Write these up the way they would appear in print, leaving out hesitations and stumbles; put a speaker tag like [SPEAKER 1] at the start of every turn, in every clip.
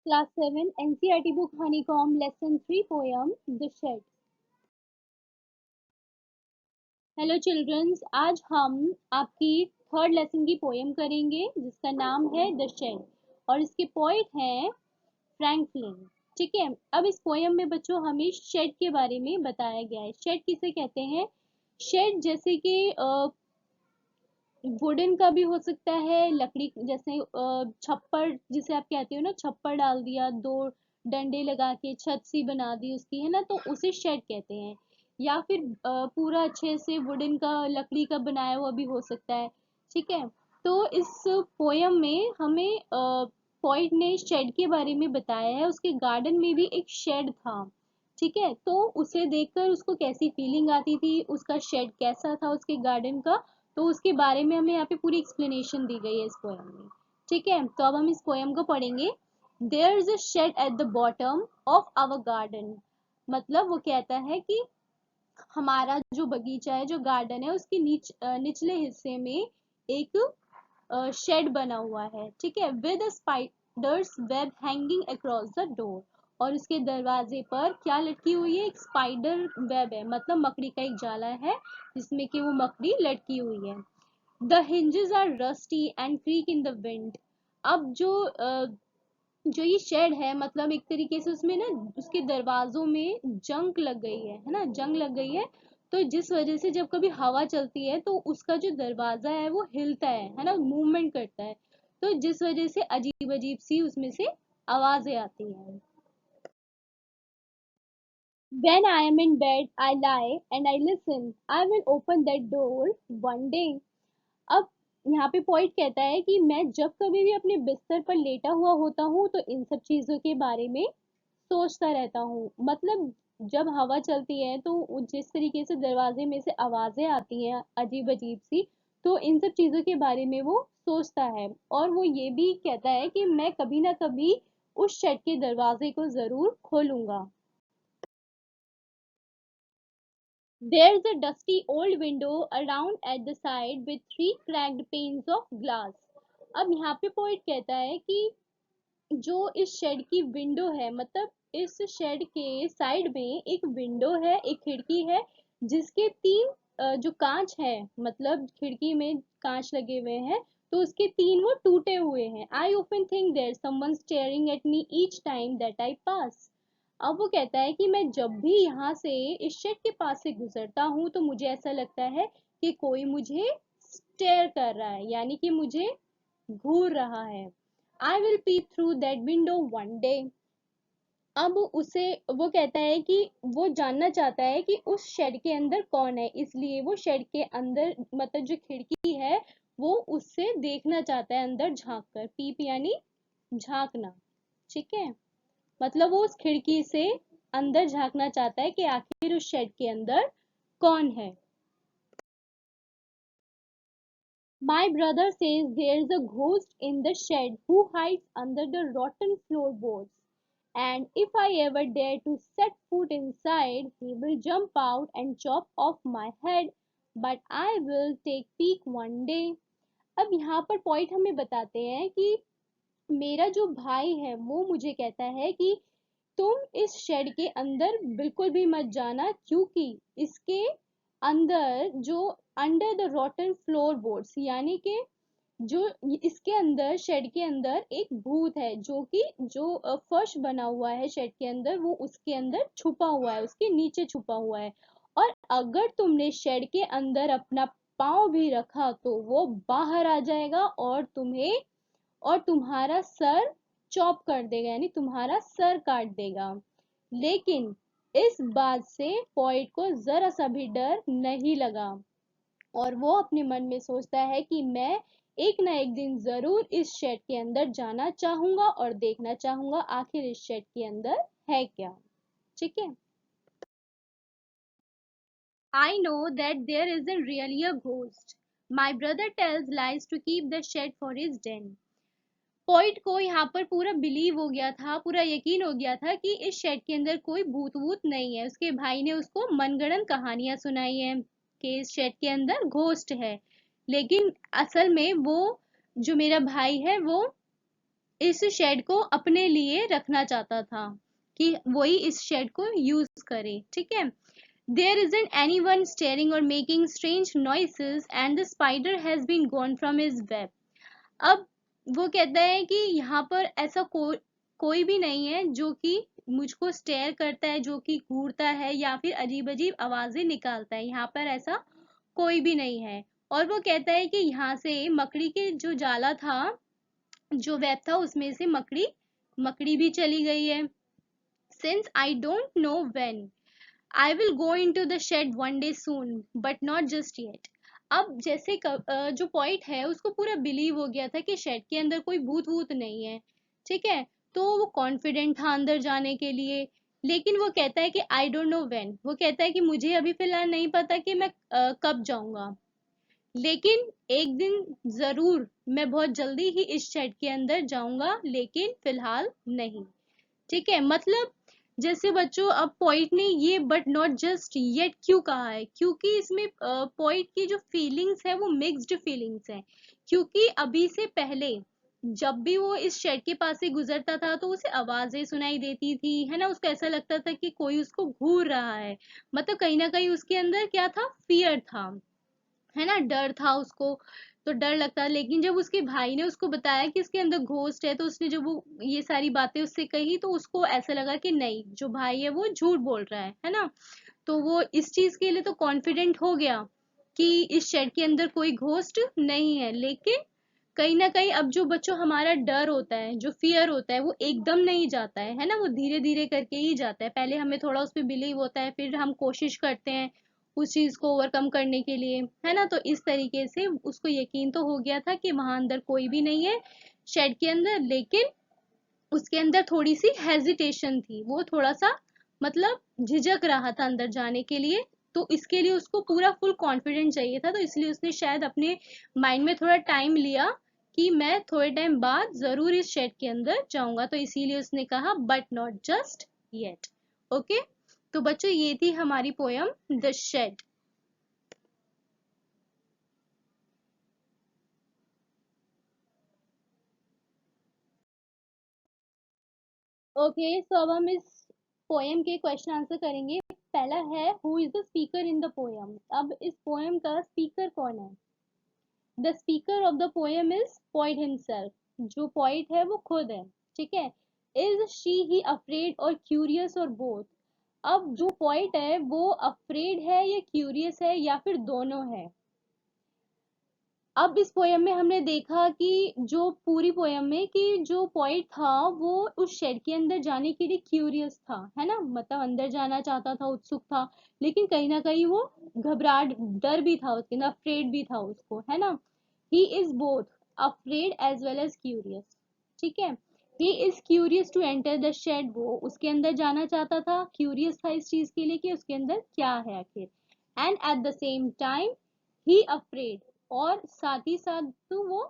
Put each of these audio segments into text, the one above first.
[SPEAKER 1] Class 7 NCERT book Honeycomb Lesson 3 poem The Shed. Hello childrens, आज हम आपकी third lesson की पोएम करेंगे जिसका नाम है द शेड और इसके पोइट हैं फ्रैंकलिन। ठीक है, अब इस पोएम में बच्चों हमें शेड के बारे में बताया गया है। शेड किसे कहते हैं? शेड जैसे कि वुडन का भी हो सकता है, लकड़ी जैसे छप्पर जिसे आप कहते हो ना, छप्पर डाल दिया, दो डंडे लगा के छत सी बना दी उसकी, है ना, तो उसे शेड कहते हैं। या फिर पूरा अच्छे से वुडन का, लकड़ी का बनाया हुआ भी हो सकता है। ठीक है, तो इस पोयम में हमें पोइट ने शेड के बारे में बताया है। उसके गार्डन में भी एक शेड था। ठीक है, तो उसे देखकर उसको कैसी फीलिंग आती थी, उसका शेड कैसा था उसके गार्डन का, तो उसके बारे में हमें यहाँ पे पूरी एक्सप्लेनेशन दी गई है इस पोएम में। ठीक है, तो अब हम इस पोएम को पढ़ेंगे। There is a shed at the bottom of our garden. मतलब वो कहता है कि हमारा जो बगीचा है, जो गार्डन है, उसके निचले हिस्से में एक शेड बना हुआ है। ठीक है, with a spiders web hanging across the door. और उसके दरवाजे पर क्या लटकी हुई है? एक स्पाइडर वेब है, मतलब मकड़ी का एक जाला है जिसमें कि वो मकड़ी लटकी हुई है। The hinges are rusty and creak in the wind. अब जो ये शेड है, मतलब एक तरीके से उसमें ना, उसके दरवाजों में जंग लग गई है ना, जंग लग गई है। तो जिस वजह से जब कभी हवा चलती है तो उसका जो दरवाजा है वो हिलता है ना, मूवमेंट करता है। तो जिस वजह से अजीब अजीब सी उसमें से आवाजें आती हैं। When I am in bed, I lie and I listen. I will open that door one day. अब यहाँ पे पॉइंट कहता है कि मैं जब कभी भी अपने बिस्तर पर लेटा हुआ होता हूँ तो इन सब चीजों के बारे में सोचता रहता हूँ। मतलब जब हवा चलती है तो जिस तरीके से दरवाजे में से आवाजें आती हैं अजीब अजीब सी, तो इन सब चीजों के बारे में वो सोचता है। और वो ये भी कहता है कि मैं कभी ना कभी उस शेड के दरवाजे को जरूर खोलूंगा। There's a dusty old window around at the side with three cracked panes of glass. अब यहाँ पे पॉइंट कहता है कि जो इस शेड की विंडो है, मतलब इस शेड के साइड में एक विंडो है, एक खिड़की है जिसके तीन जो कांच है, मतलब खिड़की में कांच लगे हुए हैं, तो उसके तीन वो टूटे हुए हैं। आई often think there's someone staring at me each time that I pass. अब वो कहता है कि मैं जब भी यहाँ से इस शेड के पास से गुजरता हूँ तो मुझे ऐसा लगता है कि कोई मुझे स्टेयर कर रहा है, यानी कि मुझे घूर रहा है। I will peep through that window one day. अब उसे वो कहता है कि वो जानना चाहता है कि उस शेड के अंदर कौन है, इसलिए वो शेड के अंदर, मतलब जो खिड़की है, वो उससे देखना चाहता है अंदर झांक कर। पीप यानी झांकना। ठीक है, मतलब वो उस खिड़की से अंदर झांकना चाहता है कि आखिर उस शेड के अंदर कौन है। My brother says there's a ghost in the shed who hides under the rotten floorboards, and if I ever dare to set foot inside, he will jump out and chop off my head, but I will take peek one day. अब यहाँ पर point हमें बताते हैं कि मेरा जो भाई है वो मुझे कहता है कि तुम इस शेड के अंदर बिल्कुल भी मत जाना, क्योंकि इसके अंदर जो अंडर द रॉटन फ्लोर बोर्ड्स, यानी कि जो इसके अंदर, शेड के अंदर एक भूत है जो कि जो फर्श बना हुआ है शेड के अंदर, वो उसके अंदर छुपा हुआ है, उसके नीचे छुपा हुआ है। और अगर तुमने शेड के अंदर अपना पाँव भी रखा तो वो बाहर आ जाएगा और तुम्हें, और तुम्हारा सर चॉप कर देगा, यानी तुम्हारा सर काट देगा। लेकिन इस बात से पॉइंट को जरा सा भी डर नहीं लगा और वो अपने मन में सोचता है कि मैं एक ना एक दिन जरूर इस शेड के अंदर जाना चाहूंगा और देखना चाहूंगा आखिर इस शेड के अंदर है क्या। ठीक है, I know that there isn't really a ghost. My brother tells lies to keep the shed for his den. Point को यहाँ पर पूरा बिलीव हो गया था, पूरा यकीन हो गया था कि इस शेड के अंदर कोई भूत वूत नहीं है। उसके भाई ने उसको मनगढ़ंत कहानियां सुनाई हैं कि इस शेड के अंदर घोस्ट है। लेकिन असल में वो, जो मेरा भाई है, वो इस शेड को अपने लिए रखना चाहता था, कि वही इस शेड को यूज करे, ठीक है। There isn't anyone staring or making strange noises and the spider has been gone from his web. अब वो कहता है कि यहाँ पर ऐसा कोई भी नहीं है जो कि मुझको स्टेयर करता है, जो कि घूरता है या फिर अजीब अजीब आवाजें निकालता है, यहाँ पर ऐसा कोई भी नहीं है। और वो कहता है कि यहाँ से मकड़ी के जो जाला था, जो वेब था, उसमें से मकड़ी मकड़ी भी चली गई है। Since I don't know when, I will go into the shed one day soon, but not just yet. अब जैसे जो पॉइंट है उसको पूरा बिलीव हो गया था कि शेड के अंदर कोई भूत वूत नहीं है, ठीक है। तो वो कॉन्फिडेंट था अंदर जाने के लिए, लेकिन वो कहता है कि आई डोंट नो व्हेन, वो कहता है कि मुझे अभी फिलहाल नहीं पता कि मैं कब जाऊंगा, लेकिन एक दिन जरूर मैं बहुत जल्दी ही इस शेड के अंदर जाऊंगा, लेकिन फिलहाल नहीं, ठीक है। मतलब जैसे बच्चों, अब पोइट ने ये बट नॉट जस्ट येट क्यों कहा है, क्योंकि इसमें पोइट की जो फीलिंग्स है वो मिक्स्ड फीलिंग्स है। क्योंकि अभी से पहले जब भी वो इस शेड के पास से गुजरता था तो उसे आवाजें सुनाई देती थी, है ना, उसको ऐसा लगता था कि कोई उसको घूर रहा है। मतलब कहीं ना कहीं उसके अंदर क्या था, फियर था, है ना, डर था उसको। तो डर लगता, लेकिन जब उसके भाई ने उसको बताया कि इसके अंदर घोस्ट है, तो उसने जब वो ये सारी बातें उससे कही तो उसको ऐसा लगा कि नहीं, जो भाई है वो झूठ बोल रहा है ना। तो वो इस चीज के लिए तो कॉन्फिडेंट हो गया कि इस शेड के अंदर कोई घोस्ट नहीं है। लेकिन कहीं ना कहीं अब जो बच्चों हमारा डर होता है, जो फियर होता है, वो एकदम नहीं जाता है ना, वो धीरे धीरे करके ही जाता है। पहले हमें थोड़ा उस पर बिलीव होता है, फिर हम कोशिश करते हैं उस चीज को ओवरकम करने के लिए, है ना। तो इस तरीके से उसको यकीन तो हो गया था कि वहां अंदर कोई भी नहीं है शेड के अंदर, लेकिन उसके अंदर थोड़ी सी हेजिटेशन थी, वो थोड़ा सा मतलब झिझक रहा था अंदर जाने के लिए। तो इसके लिए उसको पूरा फुल कॉन्फिडेंट चाहिए था, तो इसलिए उसने शायद अपने माइंड में थोड़ा टाइम लिया कि मैं थोड़े टाइम बाद जरूर इस शेड के अंदर जाऊंगा, तो इसीलिए उसने कहा but not just yet. Okay, तो बच्चों ये थी हमारी पोयम द शेड। ओके, सो अब हम इस पोएम के क्वेश्चन आंसर करेंगे। पहला है, who is the speaker in the poem. अब इस पोएम का स्पीकर कौन है? The speaker of the poem is poet himself, जो पोइट है वो खुद है, ठीक है। इज शी ही अफ्रेड और क्यूरियस और बोथ। अब जो पोइट है वो अफ्रेड है या क्यूरियस है या फिर दोनों है। अब इस पोयम में हमने देखा कि जो पूरी पोयम में कि जो पोइट था वो उस शेड के अंदर जाने के लिए क्यूरियस था, है ना, मतलब अंदर जाना चाहता था, उत्सुक था, लेकिन कहीं ना कहीं वो घबराहट, डर भी था उसके अंदर, अफ्रेड भी था उसको, है ना। He is both afraid as well as curious, ठीक है। He is curious to enter the shed, वो उसके अंदर जाना चाहता था, क्यूरियस था इस चीज के लिए कि उसके अंदर क्या है आखिर। And at the same time he afraid, और साथ ही साथ तो वो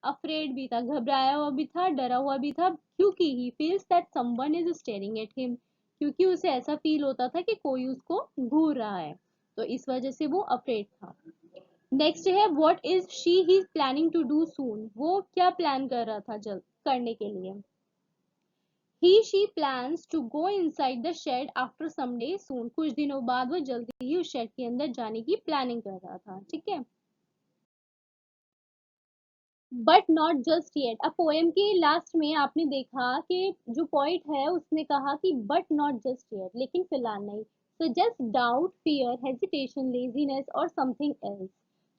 [SPEAKER 1] अफ्रेड भी था, घबराया हुआ भी था, डरा हुआ भी था, क्योंकि he feels that someone is staring at him, क्योंकि उसे ऐसा फील होता था कि कोई उसको घूर रहा है, तो इस वजह से वो अफ्रेड था। नेक्स्ट है, what is she he planning to do soon, वो क्या प्लान कर रहा था जल्द करने के लिए। He she plans to go inside the shed after some day soon, कुछ दिनों बाद वो जल्दी ही उस शेड के अंदर जाने की प्लानिंग कर रहा था, ठीक है। बट नॉट जस्ट येट, अब पोएम के लास्ट में आपने देखा कि जो पोइट है उसने कहा कि बट नॉट जस्ट येट, लेकिन फिलहाल नहीं। So just doubt, fear, hesitation, laziness और something else,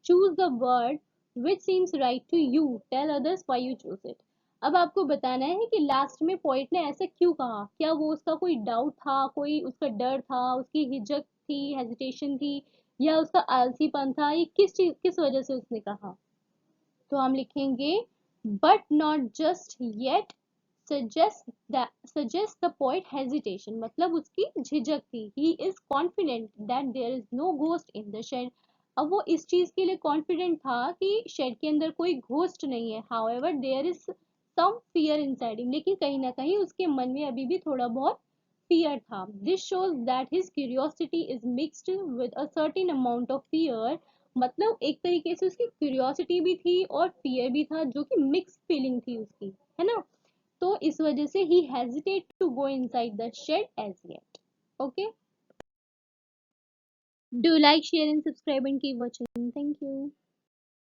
[SPEAKER 1] choose the word which seems right to you, tell others why you choose it. अब आपको बताना है कि लास्ट में पोइट ने ऐसा क्यों कहा, क्या वो उसका कोई डाउट था, कोई उसका डर था, उसकी हिचक थी, हेजिटेशन थी, या उसका आलसीपन था, ये किस चीज, किस वजह से उसने कहा। तो हम लिखेंगे but not just yet, suggest the point hesitation, मतलब उसकी झिझक थी। He is confident that there is no ghost in the shed, अब वो इस चीज के लिए कॉन्फिडेंट था कि शेड के अंदर कोई घोस्ट नहीं है। However there is some fear inside him, लेकिन कहीं ना कहीं उसके मन में अभी भी थोड़ा बहुत फियर था। This shows that his curiosity is mixed with a certain amount of fear, मतलब एक तरीके से उसकी क्यूरियोसिटी भी थी और फियर भी था, जो कि मिक्स फीलिंग थी उसकी, है ना। तो इस वजह से he hesitate to go inside the shed as yet. Okay, do like, share and subscribe and keep watching. Thank you.